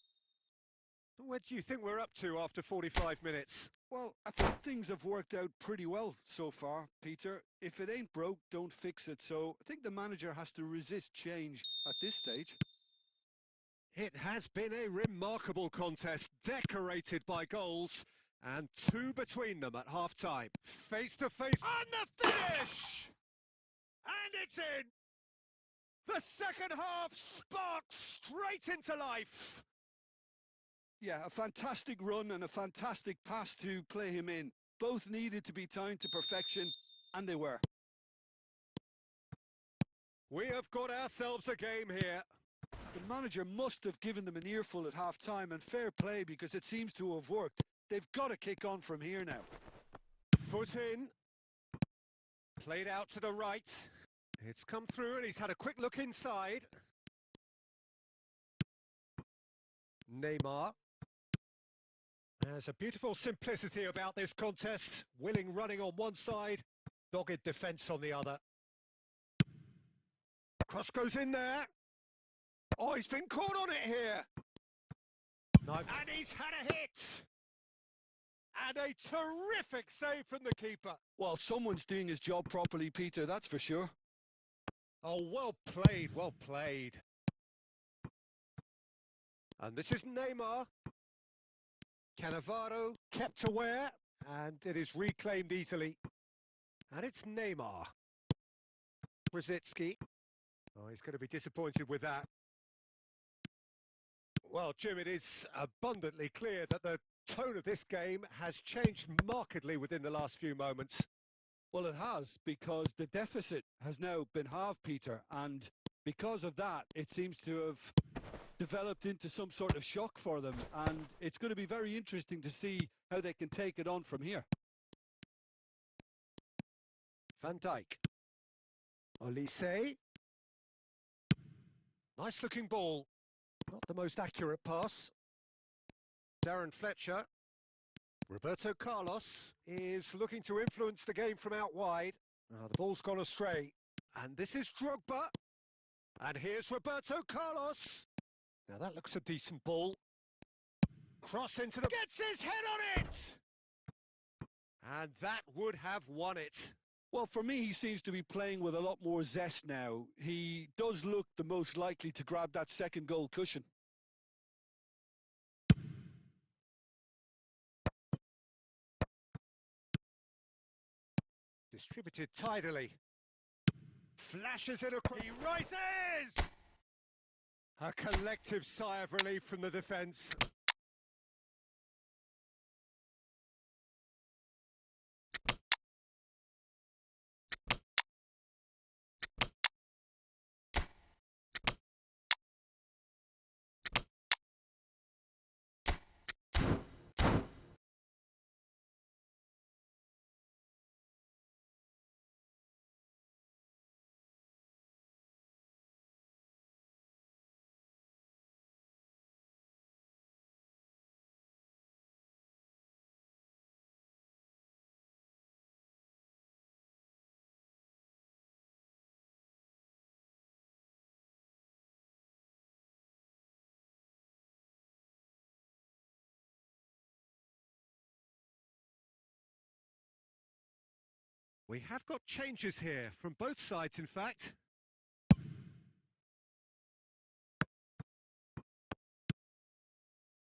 S1: Where do you think we're up to after 45 minutes?
S2: Well, I think things have worked out pretty well so far, Peter. If it ain't broke, don't fix it. So I think the manager has to resist change at this stage.
S1: It has been a remarkable contest, decorated by goals, and two between them at half-time. Face-to-face, and the finish! And it's in! The second half sparks straight into life!
S2: Yeah, a fantastic run and a fantastic pass to play him in. Both needed to be timed to perfection, and they were.
S1: We have got ourselves a game here.
S2: The manager must have given them an earful at half-time, and fair play because it seems to have worked. They've got to kick on from here now.
S1: Foot in. Played out to the right. It's come through and he's had a quick look inside. Neymar. There's a beautiful simplicity about this contest. Willing running on one side, dogged defence on the other. Cross goes in there. Oh, he's been caught on it here. No. And he's had a hit. And a terrific save from the keeper.
S2: Well, someone's doing his job properly, Peter, that's for sure.
S1: Oh, well played, well played. And this is Neymar. Cannavaro kept aware, and it is reclaimed easily. And it's Neymar. Rosicki. Oh, he's going to be disappointed with that. Well, Jim, it is abundantly clear that the tone of this game has changed markedly within the last few moments.
S2: Well, it has, because the deficit has now been halved, Peter, and because of that, it seems to have developed into some sort of shock for them, and it's going to be very interesting to see how they can take it on from here.
S1: Van Dijk. Olise. Nice looking ball. Not the most accurate pass. Darren Fletcher. Roberto Carlos is looking to influence the game from out wide. The ball's gone astray. And this is Drogba. And here's Roberto Carlos. Now that looks a decent ball. Cross into the... Gets his head on it! And that would have won it.
S2: Well, for me, he seems to be playing with a lot more zest now. He does look the most likely to grab that second goal cushion.
S1: Distributed tidily. Flashes it across. He rises! A collective sigh of relief from the defence. We have got changes here, from both sides in fact.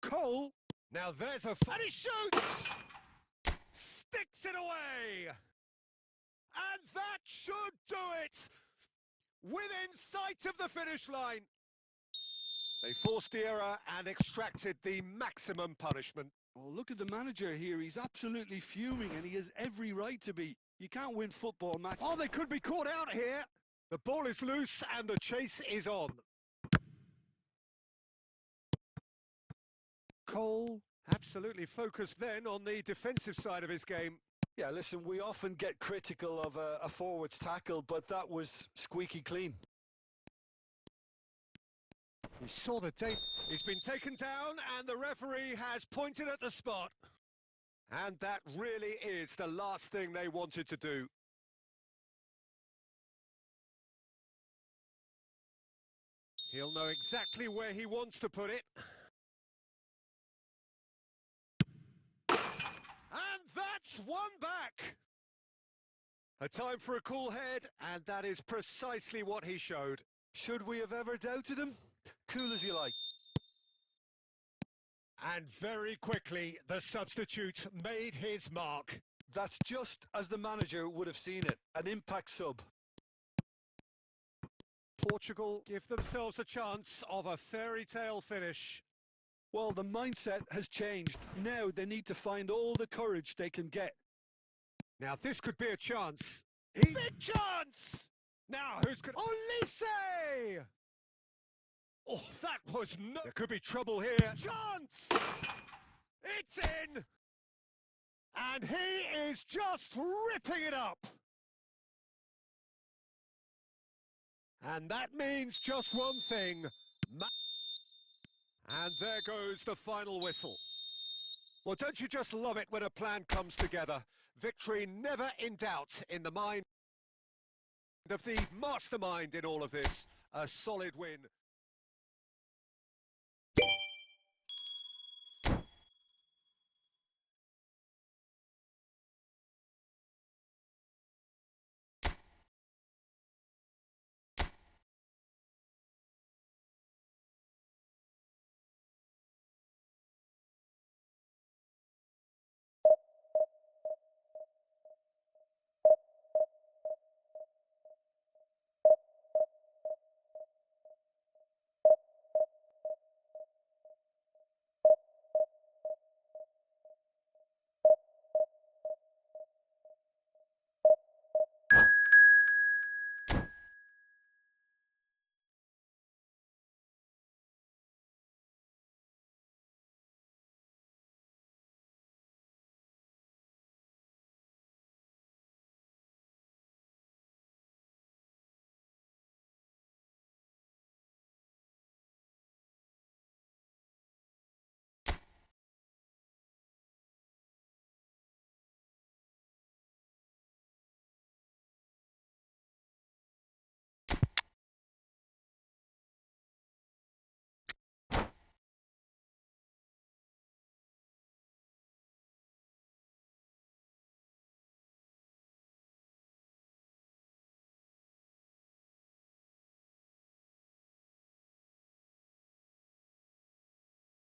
S1: Cole, now there's a... And he shoots! Sticks it away! And that should do it! Within sight of the finish line. They forced the error and extracted the maximum punishment.
S2: Oh, look at the manager here. He's absolutely fuming, and he has every right to be. You can't win football matches.
S1: Oh, they could be caught out here. The ball is loose and the chase is on. Cole absolutely focused then on the defensive side of his game.
S2: Yeah, listen, we often get critical of a forward's tackle, but that was squeaky clean.
S1: We saw the tape. He's been taken down and the referee has pointed at the spot. And that really is the last thing they wanted to do. He'll know exactly where he wants to put it. And that's one back. A time for a cool head, and that is precisely what he showed.
S2: Should we have ever doubted him? Cool as you like.
S1: And very quickly, the substitute made his mark.
S2: That's just as the manager would have seen it, an impact sub.
S1: Portugal give themselves a chance of a fairy tale finish.
S2: Well, the mindset has changed. Now they need to find all the courage they can get.
S1: Now this could be a chance. Big chance! Now who's going to... Olise! Oh, that was no... There could be trouble here. Chance! It's in! And he is just ripping it up! And that means just one thing. And there goes the final whistle. Well, don't you just love it when a plan comes together? Victory never in doubt in the mind of the mastermind in all of this. A solid win.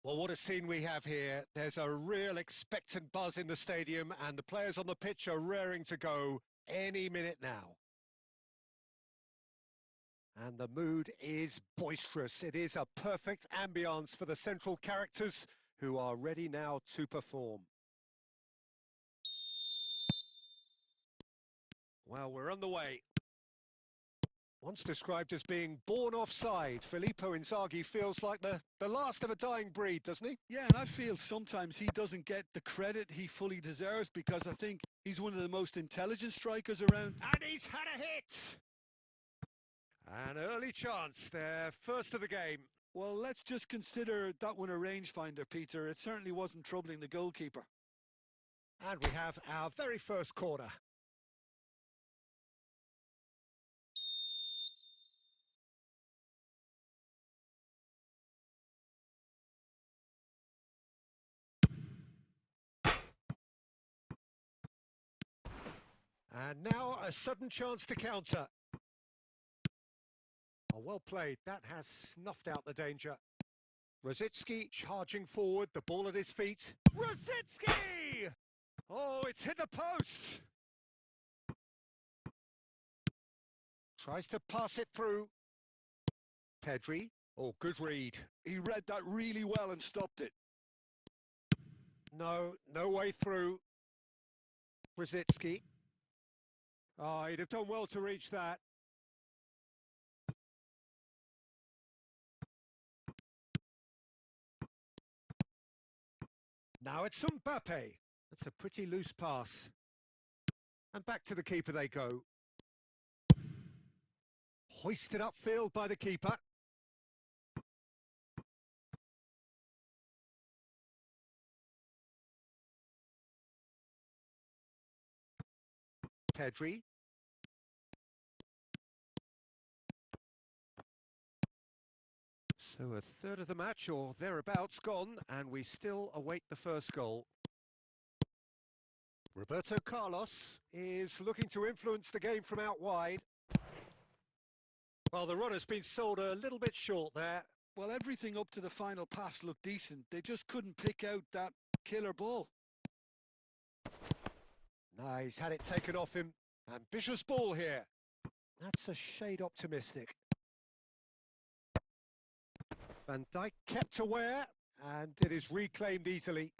S1: Well, what a scene we have here. There's a real expectant buzz in the stadium, and the players on the pitch are raring to go any minute now. And the mood is boisterous. It is a perfect ambience for the central characters who are ready now to perform. Well, we're on the way. Once described as being born offside, Filippo Inzaghi feels like the last of a dying breed, doesn't he?
S2: Yeah, and I feel sometimes he doesn't get the credit he fully deserves because I think he's one of the most intelligent strikers around.
S1: And he's had a hit! An early chance, their first of the game.
S2: Well, let's just consider that one a rangefinder, Peter. It certainly wasn't troubling the goalkeeper.
S1: And we have our very first corner. And now a sudden chance to counter. Oh, well played. That has snuffed out the danger. Rosicki charging forward, the ball at his feet. Rosicki! Oh, it's hit the post. Tries to pass it through. Pedri. Oh, good read.
S2: He read that really well and stopped it.
S1: No way through. Rosicki. Oh, he'd have done well to reach that. Now it's Mbappe. That's a pretty loose pass. And back to the keeper they go. Hoisted upfield by the keeper. Pedri. So a third of the match or thereabouts gone, and we still await the first goal. Roberto Carlos is looking to influence the game from out wide. Well, the run has been sold a little bit short there.
S2: Well, everything up to the final pass looked decent. They just couldn't pick out that killer ball.
S1: No, he's had it taken off him. Ambitious ball here. That's a shade optimistic. Van Dijk kept aware, and it is reclaimed easily.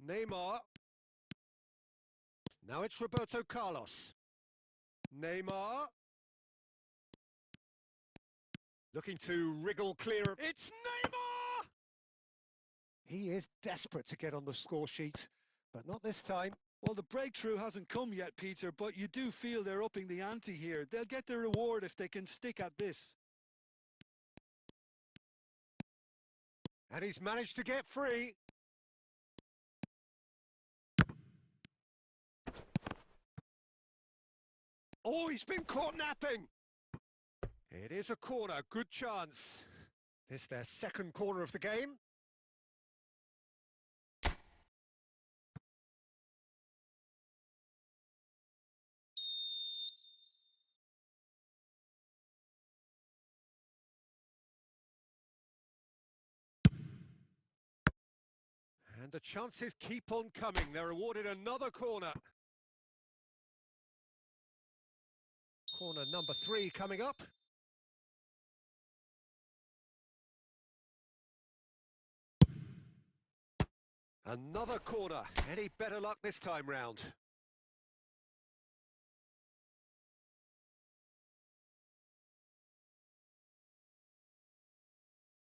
S1: Neymar. Now it's Roberto Carlos. Neymar. Looking to wriggle clear. It's Neymar! He is desperate to get on the score sheet, but not this time.
S2: Well, the breakthrough hasn't come yet, Peter, but you do feel they're upping the ante here. They'll get their reward if they can stick at this.
S1: And he's managed to get free. Oh, he's been caught napping. It is a corner, good chance. This their second corner of the game. And the chances keep on coming. They're awarded another corner. Corner number 3 coming up. Another corner. Any better luck this time round?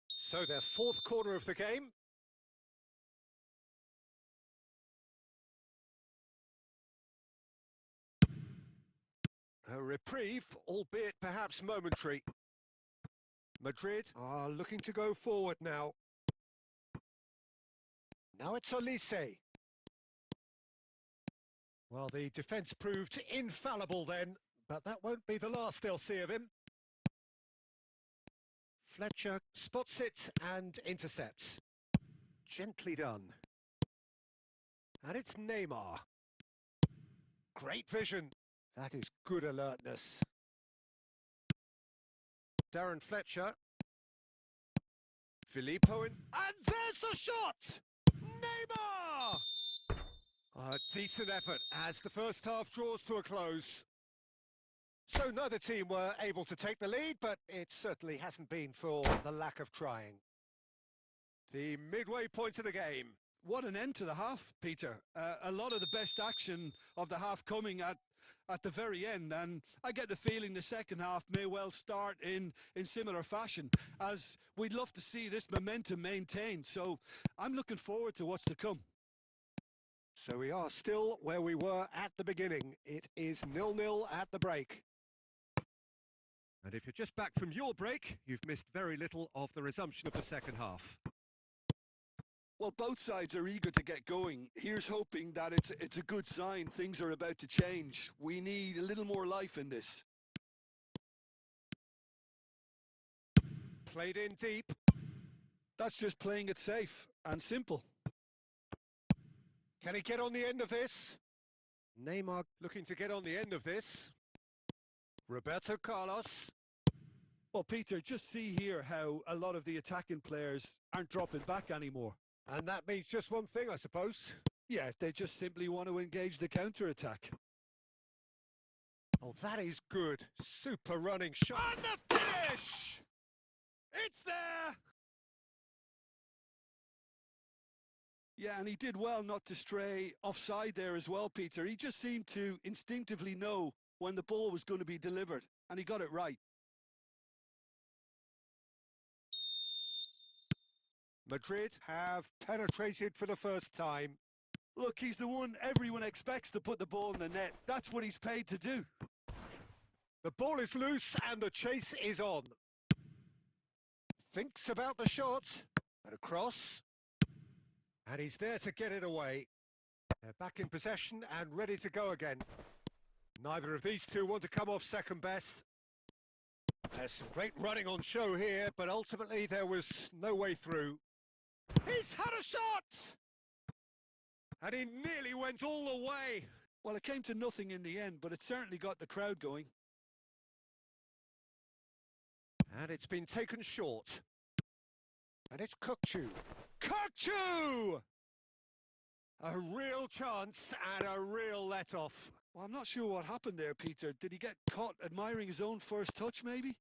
S1: So their fourth corner of the game. A reprieve, albeit perhaps momentary. Madrid are looking to go forward now. Now it's Olise. Well, the defence proved infallible then, but that won't be the last they'll see of him. Fletcher spots it and intercepts. Gently done. And it's Neymar. Great vision. That is good alertness. Darren Fletcher. Filippo and there's the shot! Neymar! A decent effort as the first half draws to a close. So neither team were able to take the lead, but it certainly hasn't been for the lack of trying. The midway point of the game.
S2: What an end to the half, Peter. A lot of the best action of the half coming at the very end, and I get the feeling the second half may well start in similar fashion, as we'd love to see this momentum maintained. So I'm looking forward to what's to come.
S1: So we are still where we were at the beginning. It is 0-0 at the break. And if you're just back from your break, you've missed very little of the resumption of the second half.
S2: Well, both sides are eager to get going. Here's hoping that it's a good sign. Things are about to change. We need a little more life in this.
S1: Played in deep.
S2: That's just playing it safe and simple.
S1: Can he get on the end of this? Neymar looking to get on the end of this. Roberto Carlos.
S2: Well, Peter, just see here how a lot of the attacking players aren't dropping back anymore.
S1: And that means just one thing, I suppose.
S2: Yeah, they just simply want to engage the counter-attack.
S1: Oh, that is good. Super running shot. And the finish! It's there!
S2: Yeah, and he did well not to stray offside there as well, Peter. He just seemed to instinctively know when the ball was going to be delivered, and he got it right.
S1: Madrid have penetrated for the first time.
S2: Look, he's the one everyone expects to put the ball in the net. That's what he's paid to do.
S1: The ball is loose and the chase is on. Thinks about the shot. And across. And he's there to get it away. They're back in possession and ready to go again. Neither of these two want to come off second best. There's some great running on show here, but ultimately there was no way through. He's had a shot! And he nearly went all the way.
S2: Well, it came to nothing in the end, but it certainly got the crowd going.
S1: And it's been taken short. And it's Kukçu. Kukçu! A real chance and a real let-off.
S2: Well, I'm not sure what happened there, Peter. Did he get caught admiring his own first touch, maybe?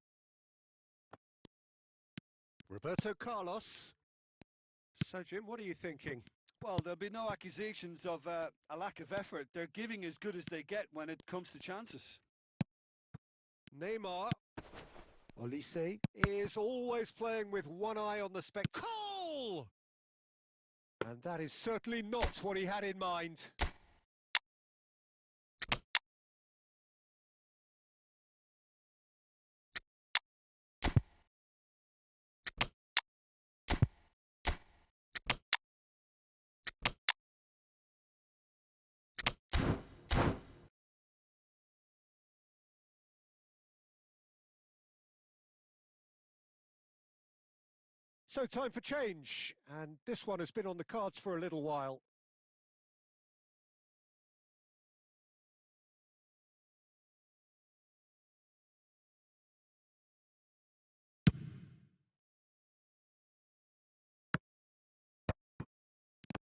S1: Roberto Carlos. So, Jim, what are you thinking?
S2: Well, there'll be no accusations of a lack of effort. They're giving as good as they get when it comes to chances.
S1: Neymar. Olise is always playing with one eye on the goal! And that is certainly not what he had in mind. So time for change, and this one has been on the cards for a little while.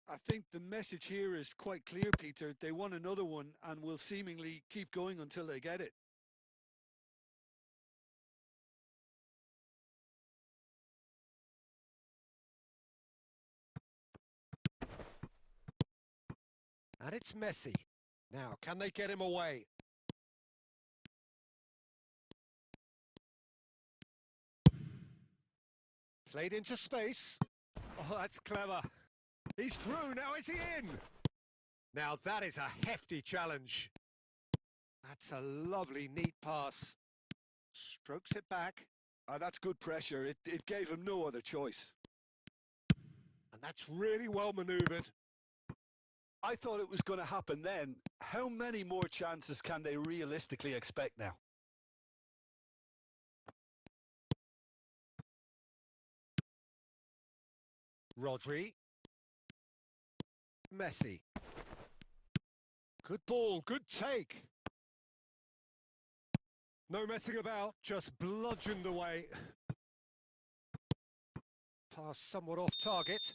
S2: I think the message here is quite clear, Peter. They want another one and will seemingly keep going until they get it.
S1: And it's Messi. Now, can they get him away? Played into space. Oh, that's clever. He's through, now is he in? Now that is a hefty challenge. That's a lovely, neat pass. Strokes it back.
S2: That's good pressure. It gave him no other choice.
S1: And that's really well manoeuvred.
S2: I thought it was going to happen then. How many more chances can they realistically expect now?
S1: Rodri. Messi. Good ball, good take. No messing about, just bludgeoned away. Pass somewhat off target.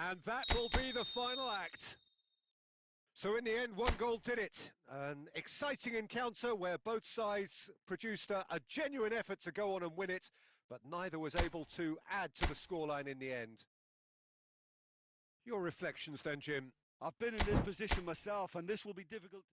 S1: And that will be the final act. So in the end, one goal did it. An exciting encounter where both sides produced a genuine effort to go on and win it, but neither was able to add to the scoreline in the end. Your reflections then, Jim?
S2: I've been in this position myself, and this will be difficult.